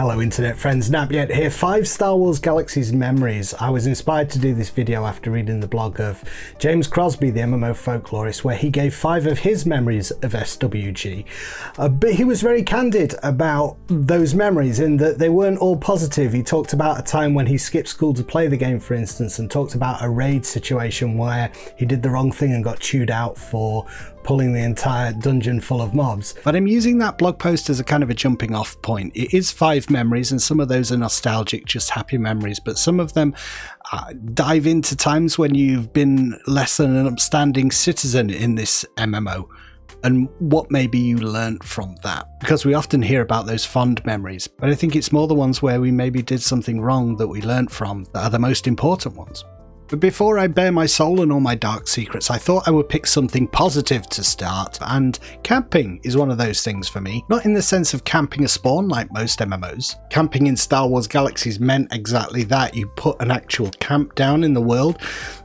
Hello internet friends, Napyet here. 5 Star Wars Galaxies memories. I was inspired to do this video after reading the blog of James Crosby, the MMO Folklorist, where he gave 5 of his memories of SWG. But he was very candid about those memories in that they weren't all positive. He talked about a time when he skipped school to play the game, for instance, and talked about a raid situation where he did the wrong thing and got chewed out for pulling the entire dungeon full of mobs. But I'm using that blog post as a kind of a jumping off point. It is 5 memories, and some of those are nostalgic, just happy memories, but some of them dive into times when you've been less than an upstanding citizen in this MMO. And what maybe you learnt from that. Because we often hear about those fond memories, but I think it's more the ones where we maybe did something wrong that we learnt from that are the most important ones. But before I bare my soul and all my dark secrets, I thought I would pick something positive to start, and camping is one of those things for me. Not in the sense of camping a spawn like most MMOs. Camping in Star Wars Galaxies meant exactly that. You put an actual camp down in the world,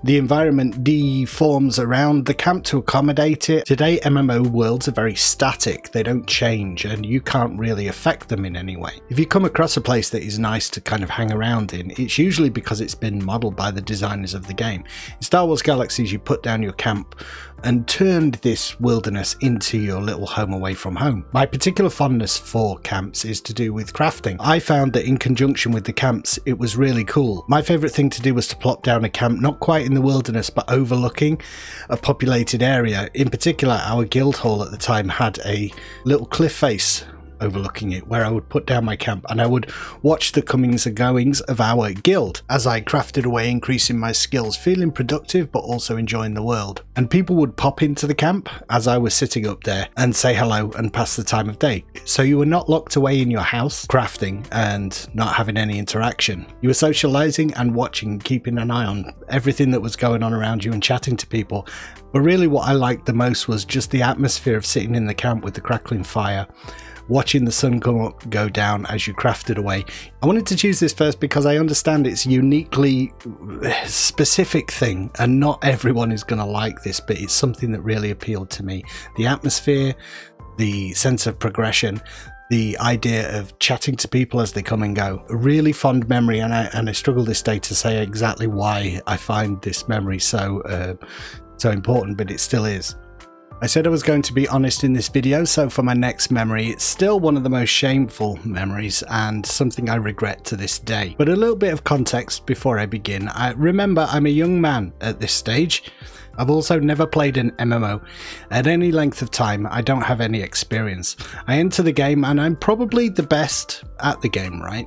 the environment deforms around the camp to accommodate it. Today MMO worlds are very static, they don't change, and you can't really affect them in any way. If you come across a place that is nice to kind of hang around in, it's usually because it's been modelled by the designers of the game. In Star Wars Galaxies, you put down your camp and turned this wilderness into your little home away from home. My particular fondness for camps is to do with crafting. I found that in conjunction with the camps, it was really cool. My favourite thing to do was to plop down a camp, not quite in the wilderness, but overlooking a populated area. In particular, our guild hall at the time had a little cliff face overlooking it, where I would put down my camp and I would watch the comings and goings of our guild as I crafted away, increasing my skills, feeling productive but also enjoying the world. And people would pop into the camp as I was sitting up there and say hello and pass the time of day. So you were not locked away in your house crafting and not having any interaction. You were socializing and watching, keeping an eye on everything that was going on around you and chatting to people. But really what I liked the most was just the atmosphere of sitting in the camp with the crackling fire, watching the sun come up, go down as you crafted away. I wanted to choose this first because I understand it's a uniquely specific thing and not everyone is going to like this, but it's something that really appealed to me. The atmosphere, the sense of progression, the idea of chatting to people as they come and go. A really fond memory, and I struggle this day to say exactly why I find this memory so important, but it still is. I said I was going to be honest in this video, so for my next memory, it's still one of the most shameful memories and something I regret to this day. But a little bit of context before I begin. Remember, I'm a young man at this stage. I've also never played an MMO at any length of time. I don't have any experience. I enter the game and I'm probably the best at the game, right?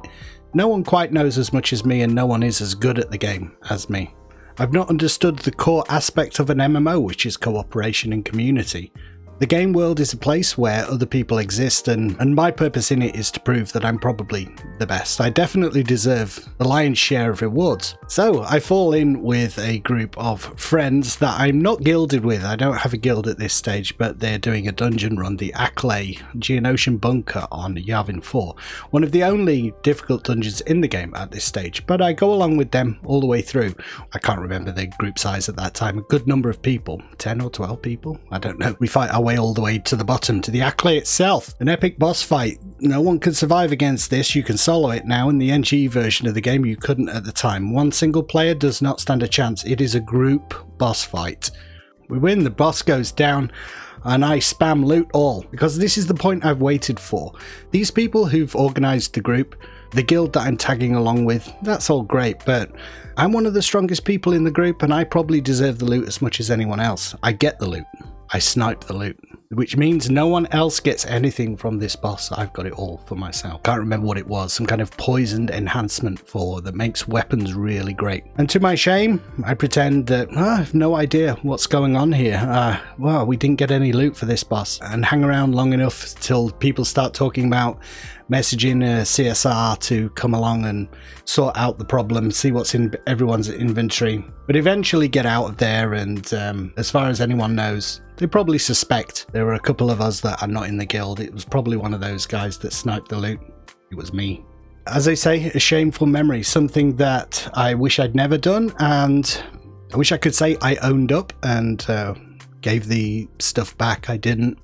No one quite knows as much as me and no one is as good at the game as me. I've not understood the core aspect of an MMO, which is cooperation and community. The game world is a place where other people exist, and my purpose in it is to prove that I'm probably the best. I definitely deserve the lion's share of rewards. So I fall in with a group of friends that I'm not guilded with. I don't have a guild at this stage, but they're doing a dungeon run, the Acklay Geonosian Bunker on Yavin 4. One of the only difficult dungeons in the game at this stage, but I go along with them all the way through. I can't remember the group size at that time. A good number of people, 10 or 12 people, I don't know. We fight our way all the way to the bottom, to the Acklay itself. An epic boss fight. No one can survive against this. You can solo it now. In the NG version of the game, you couldn't at the time. One single player does not stand a chance. It is a group boss fight. We win, the boss goes down, and I spam loot all, because this is the point I've waited for. These people who've organised the group, the guild that I'm tagging along with, that's all great, but I'm one of the strongest people in the group and I probably deserve the loot as much as anyone else. I get the loot. I snipe the loot, which means no one else gets anything from this boss. I've got it all for myself. Can't remember what it was, some kind of poisoned enhancement that makes weapons really great. And to my shame, I pretend that I have no idea what's going on here. Well, we didn't get any loot for this boss, and hang around long enough till people start talking about messaging CSR to come along and sort out the problem, see what's in everyone's inventory. But eventually get out of there, and as far as anyone knows, they probably suspect there were a couple of us that are not in the guild. It was probably one of those guys that sniped the loot. It was me. As I say, a shameful memory, something that I wish I'd never done, and I wish I could say I owned up and gave the stuff back. I didn't.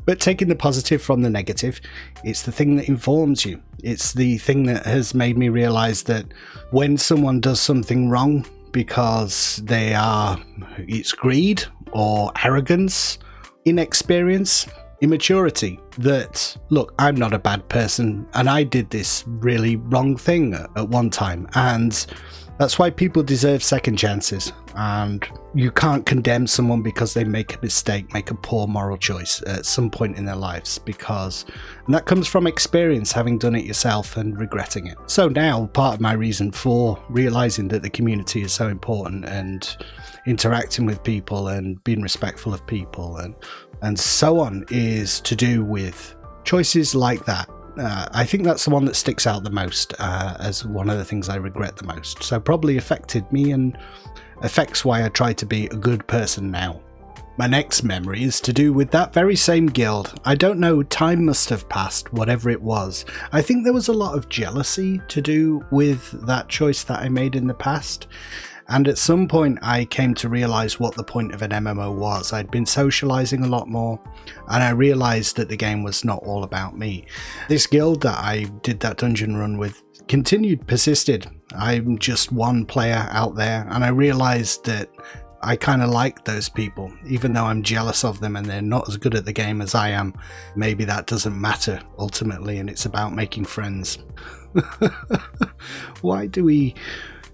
But taking the positive from the negative, it's the thing that informs you. It's the thing that has made me realize that when someone does something wrong because it's greed or arrogance, inexperience, immaturity, that, look, I'm not a bad person and I did this really wrong thing at one time, and that's why people deserve second chances. And you can't condemn someone because they make a mistake, make a poor moral choice at some point in their lives, and that comes from experience, having done it yourself and regretting it. So now part of my reason for realizing that the community is so important, and interacting with people and being respectful of people and so on, is to do with choices like that. I think that's the one that sticks out the most as one of the things I regret the most. So probably affected me and affects why I try to be a good person now. My next memory is to do with that very same guild. I don't know, time must have passed, whatever it was. I think there was a lot of jealousy to do with that choice that I made in the past. And at some point I came to realise what the point of an MMO was. I'd been socialising a lot more, and I realised that the game was not all about me. This guild that I did that dungeon run with persisted. I'm just one player out there, and I realised that I kind of like those people, even though I'm jealous of them and they're not as good at the game as I am. Maybe that doesn't matter ultimately, and it's about making friends.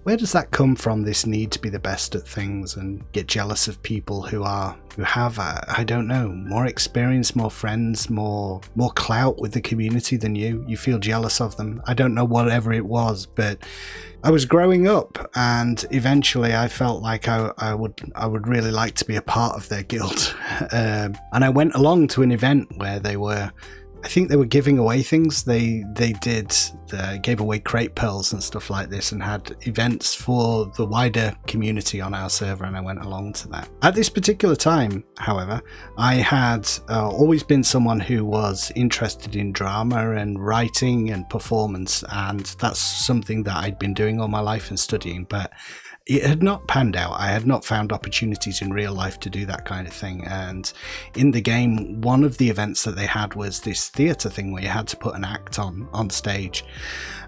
Where does that come from, this need to be the best at things and get jealous of people who have, I don't know, more experience, more friends, more clout with the community than you? You feel jealous of them. I don't know, whatever it was, but I was growing up, and eventually I felt like I would really like to be a part of their guild. And I went along to an event where I think they were giving away things. They gave away crate pearls and stuff like this, and had events for the wider community on our server, and I went along to that. At this particular time, however, I had always been someone who was interested in drama and writing and performance, and that's something that I'd been doing all my life and studying, but it had not panned out. I had not found opportunities in real life to do that kind of thing. And in the game, one of the events that they had was this theatre thing where you had to put an act on stage.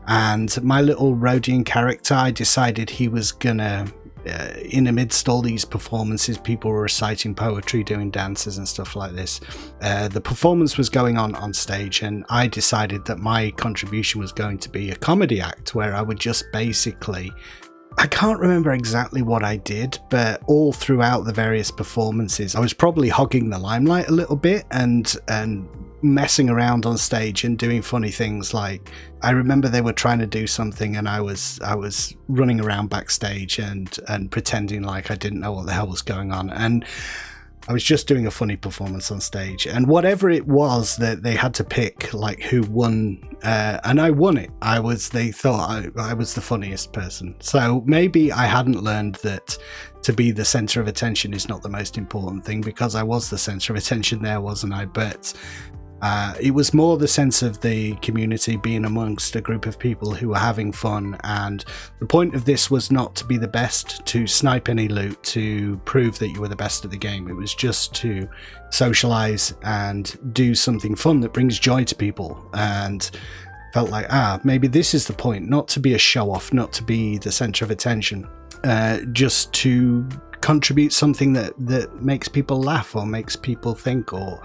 And my little Rhodian character, I decided he was gonna, in amidst all these performances, people were reciting poetry, doing dances and stuff like this. The performance was going on stage, and I decided that my contribution was going to be a comedy act where I would just basically, I can't remember exactly what I did, but all throughout the various performances, I was probably hogging the limelight a little bit and messing around on stage and doing funny things. Like, I remember they were trying to do something and I was running around backstage and pretending like I didn't know what the hell was going on. And I was just doing a funny performance on stage, and whatever it was that they had to pick, like who won, and I won it. They thought I was the funniest person. So maybe I hadn't learned that to be the center of attention is not the most important thing, because I was the center of attention there, wasn't I? But it was more the sense of the community, being amongst a group of people who were having fun, and the point of this was not to be the best, to snipe any loot, to prove that you were the best at the game. It was just to socialize and do something fun that brings joy to people, and felt like, maybe this is the point, not to be a show-off, not to be the center of attention, just to contribute something that makes people laugh or makes people think, or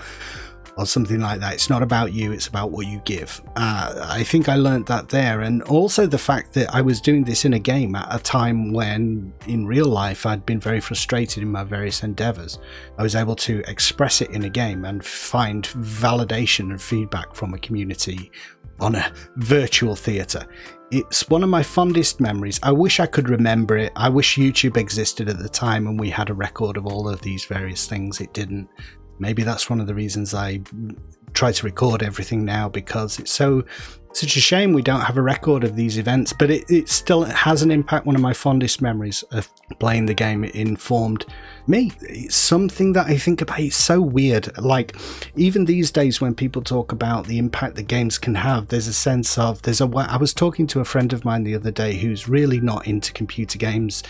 something like that. It's not about you, it's about what you give. I think I learned that there, and also the fact that I was doing this in a game at a time when in real life I'd been very frustrated in my various endeavors. I was able to express it in a game and find validation and feedback from a community on a virtual theatre. It's one of my fondest memories. I wish I could remember it. I wish YouTube existed at the time and we had a record of all of these various things. It didn't. Maybe that's one of the reasons I try to record everything now, because it's such a shame we don't have a record of these events, but it still has an impact. One of my fondest memories of playing the game, it informed me. It's something that I think about. It's so weird. Like, even these days when people talk about the impact that games can have, there's a sense of, I was talking to a friend of mine the other day who's really not into computer games.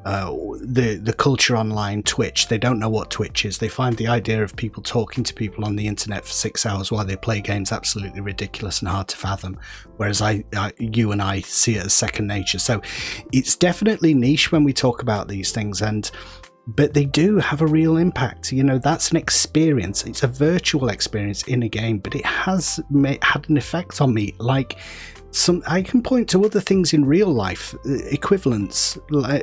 the culture online, Twitch. They don't know what Twitch is. They find the idea of people talking to people on the internet for 6 hours while they play games absolutely ridiculous and hard to fathom, whereas you and I see it as second nature. So it's definitely niche when we talk about these things, but they do have a real impact. You know, that's an experience. It's a virtual experience in a game, but it has had an effect on me. Like, I can point to other things in real life, equivalents,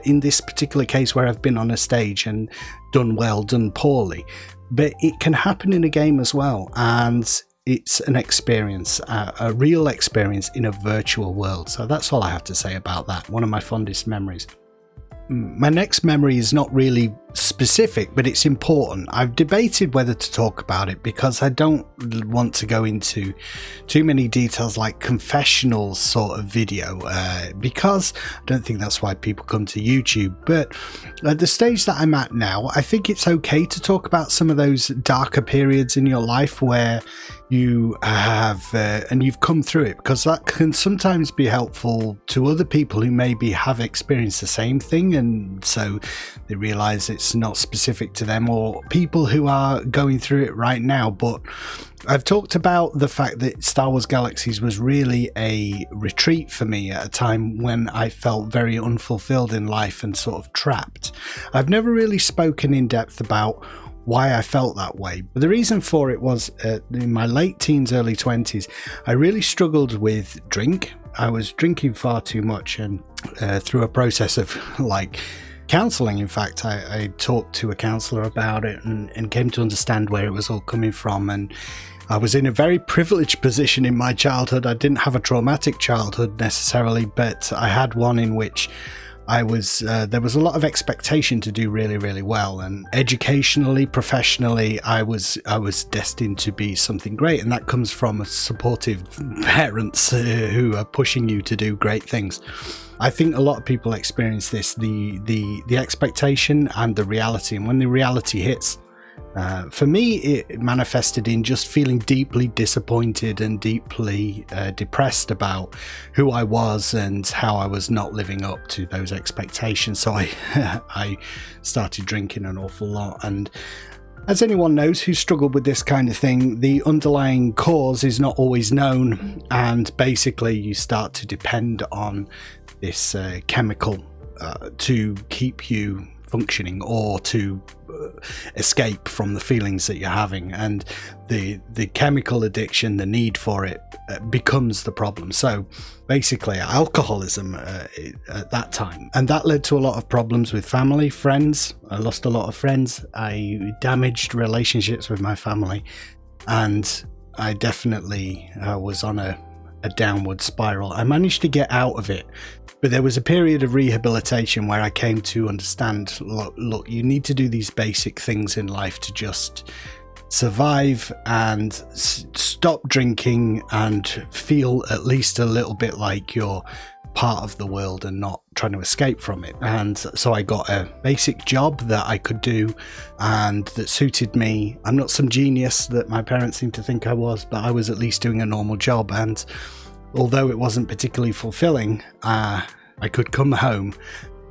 in this particular case where I've been on a stage and done well, done poorly, but it can happen in a game as well, and it's an experience, a real experience in a virtual world. So that's all I have to say about that. One of my fondest memories. My next memory is not really specific, but it's important. I've debated whether to talk about it because I don't want to go into too many details like confessional sort of video, because I don't think that's why people come to YouTube. But at the stage that I'm at now, I think it's okay to talk about some of those darker periods in your life where you have and you've come through it, because that can sometimes be helpful to other people who maybe have experienced the same thing, and so they realize it's not specific to them, or people who are going through it right now. But I've talked about the fact that Star Wars Galaxies was really a retreat for me at a time when I felt very unfulfilled in life and sort of trapped. I've never really spoken in depth about why I felt that way, but the reason for it was in my late teens, early 20s, I really struggled with drink. I was drinking far too much, and through a process of like counselling, in fact, I talked to a counsellor about it and came to understand where it was all coming from. And I was in a very privileged position in my childhood. I didn't have a traumatic childhood necessarily, but I had one in which there was a lot of expectation to do really, really well, and educationally, professionally, I was destined to be something great, and that comes from supportive parents who are pushing you to do great things. I think a lot of people experience this, the expectation and the reality, and when the reality hits, for me, it manifested in just feeling deeply disappointed and deeply depressed about who I was and how I was not living up to those expectations. So I started drinking an awful lot. And as anyone knows who struggled with this kind of thing, the underlying cause is not always known. And basically, you start to depend on this chemical to keep you functioning, or to escape from the feelings that you're having, and the chemical addiction, the need for it, becomes the problem. So basically alcoholism at that time, and that led to a lot of problems with family, friends. I lost a lot of friends, I damaged relationships with my family, and I definitely was on a downward spiral. I managed to get out of it, but there was a period of rehabilitation where I came to understand, look, you need to do these basic things in life to just survive and stop drinking and feel at least a little bit like you're part of the world and not trying to escape from it. And so I got a basic job that I could do and that suited me. I'm not some genius that my parents seem to think I was, but I was at least doing a normal job, and although it wasn't particularly fulfilling, I could come home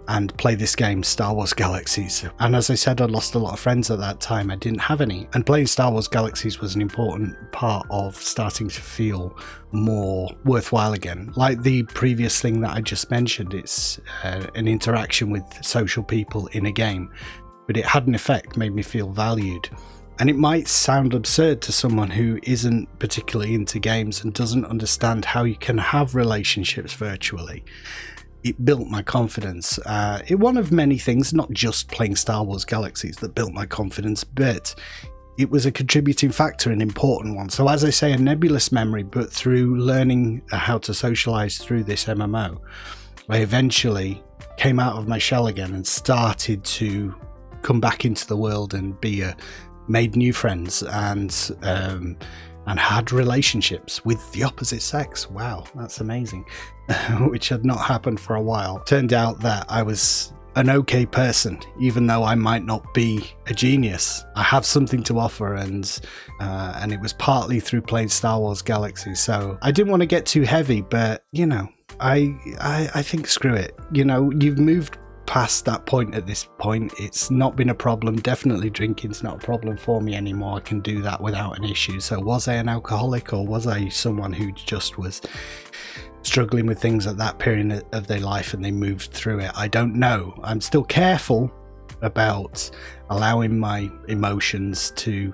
and play this game, Star Wars Galaxies. And as I said, I lost a lot of friends at that time. I didn't have any. And playing Star Wars Galaxies was an important part of starting to feel more worthwhile again. Like the previous thing that I just mentioned, it's an interaction with social people in a game, but it had an effect, made me feel valued. And it might sound absurd to someone who isn't particularly into games and doesn't understand how you can have relationships virtually. It built my confidence. One of many things, not just playing Star Wars Galaxies, that built my confidence, but it was a contributing factor, an important one. So as I say, a nebulous memory, but through learning how to socialize through this MMO, I eventually came out of my shell again and started to come back into the world and made new friends and had relationships with the opposite sex. Wow, that's amazing. Which had not happened for a while. Turned out that I was an okay person, even though I might not be a genius. I have something to offer, and it was partly through playing Star Wars Galaxies. So I didn't want to get too heavy, but you know, I think screw it. You know, you've moved past that point at this point. It's not been a problem. Definitely drinking's not a problem for me anymore. I can do that without an issue. So was I an alcoholic, or was I someone who just was struggling with things at that period of their life and they moved through it? I don't know. I'm still careful about allowing my emotions to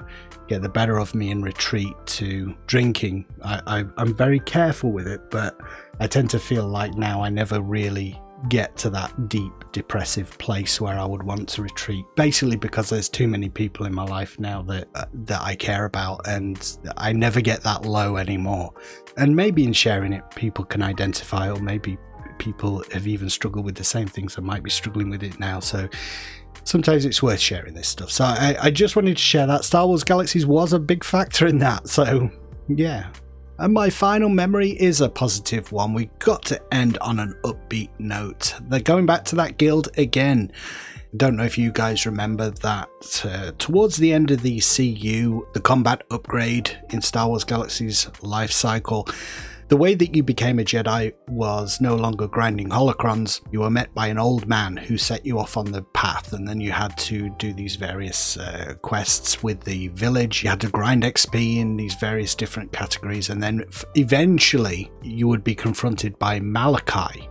get the better of me and retreat to drinking. I'm very careful with it, but I tend to feel like now I never really get to that deep depressive place where I would want to retreat, basically because there's too many people in my life now that I care about, and I never get that low anymore. And maybe in sharing it people can identify, or maybe people have even struggled with the same things and might be struggling with it now. So sometimes it's worth sharing this stuff. So I just wanted to share that. Star Wars Galaxies was a big factor in that. So yeah. And my final memory is a positive one. We got to end on an upbeat note. They're going back to that guild again. Don't know if you guys remember that towards the end of the CU, the combat upgrade in Star Wars Galaxies life cycle, the way that you became a Jedi was no longer grinding holocrons. You were met by an old man who set you off on the path, and then you had to do these various quests with the village. You had to grind XP in these various different categories, and then eventually you would be confronted by Malachi,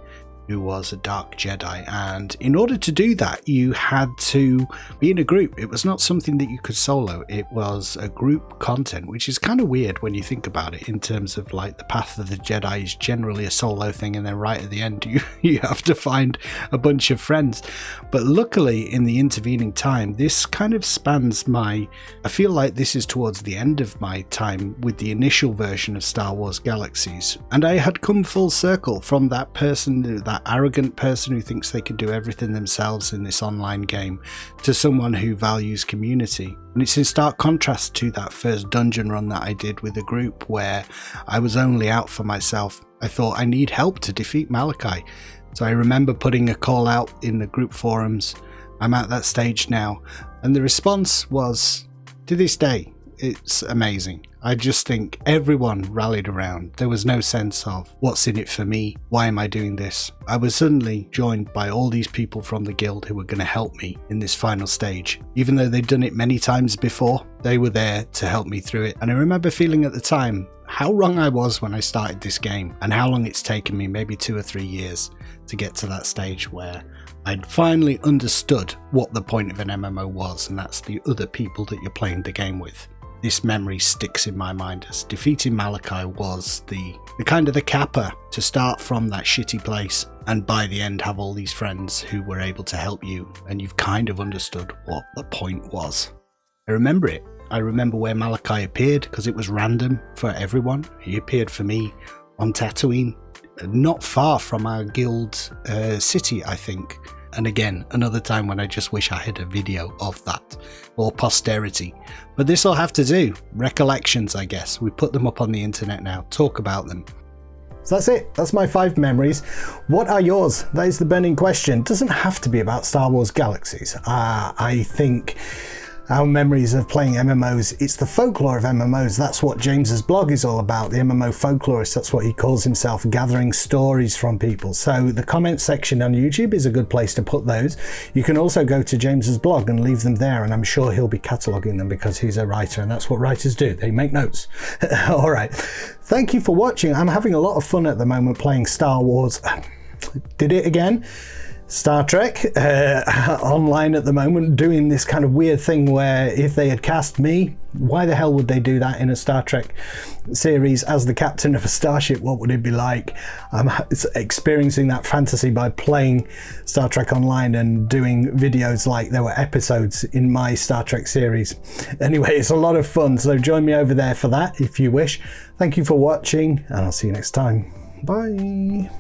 who was a dark Jedi, and in order to do that you had to be in a group. It was not something that you could solo, it was a group content, which is kind of weird when you think about it, in terms of like the path of the Jedi is generally a solo thing, and then right at the end you have to find a bunch of friends. But luckily in the intervening time, this kind of spans I feel like this is towards the end of my time with the initial version of Star Wars Galaxies, and I had come full circle from that person, that arrogant person who thinks they can do everything themselves in this online game, to someone who values community. And it's in stark contrast to that first dungeon run that I did with a group, where I was only out for myself. I thought I need help to defeat Malachi. So I remember putting a call out in the group forums. I'm at that stage now, and the response was, to this day, it's amazing. I just think everyone rallied around. There was no sense of what's in it for me, why am I doing this? I was suddenly joined by all these people from the guild who were going to help me in this final stage. Even though they'd done it many times before, they were there to help me through it. And I remember feeling at the time how wrong I was when I started this game, and how long it's taken me, maybe 2 or 3 years, to get to that stage where I'd finally understood what the point of an MMO was, and that's the other people that you're playing the game with. This memory sticks in my mind as defeating Malachi was the kind of the capper to start from that shitty place, and by the end have all these friends who were able to help you, and you've kind of understood what the point was. I remember it. I remember where Malachi appeared, because it was random for everyone. He appeared for me on Tatooine, not far from our guild city, I think. And again, another time when I just wish I had a video of that, or posterity. But this will have to do. Recollections, I guess. We put them up on the internet now. Talk about them. So that's it. That's my 5 memories. What are yours? That is the burning question. It doesn't have to be about Star Wars Galaxies. I think our memories of playing MMOs, it's the folklore of MMOs. That's what James's blog is all about, the MMO Folklorist. That's what he calls himself, gathering stories from people. So the comment section on YouTube is a good place to put those. You can also go to James's blog and leave them there, and I'm sure he'll be cataloguing them, because he's a writer, and that's what writers do. They make notes. All right. Thank you for watching. I'm having a lot of fun at the moment playing Star Wars. Did it again. Star Trek online at the moment, doing this kind of weird thing where if they had cast me, why the hell would they do that in a Star Trek series as the captain of a starship? What would it be like? I'm experiencing that fantasy by playing Star Trek Online and doing videos like there were episodes in my Star Trek series. Anyway, it's a lot of fun, so join me over there for that if you wish. Thank you for watching, and I'll see you next time. Bye.